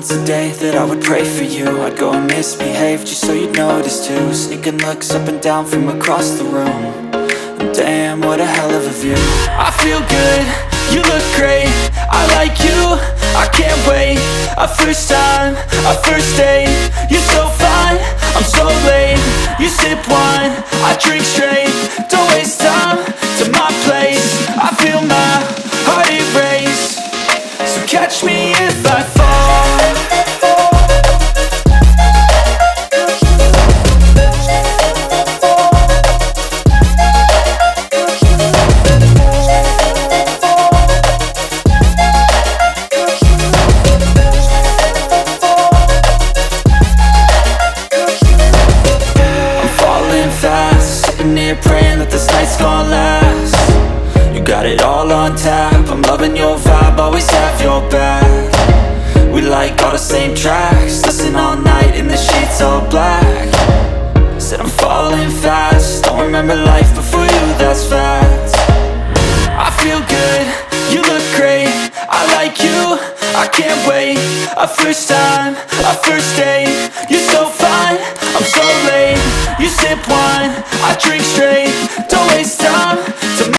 once a day that I would pray for you. I'd go and misbehave just so you'd notice too. Sneaking looks up and down from across the room. And damn, what a hell of a view. I feel good, you look great, I like you, I can't wait. A first time, a first date, you're so fine, I'm so late. You sip wine, I drink straight, don't waste time to my place. I feel my heart erase, so catch me if I fall. Praying that this night's gonna last. You got it all on tap, I'm loving your vibe, always have your back. We like all the same tracks, listen all night in the sheets all black. Said I'm falling fast, don't remember life before you, that's fact. I feel good, you look great, I like you, I can't wait. A first time, a first date, you're so fine, I'm so late. You sip wine, I drink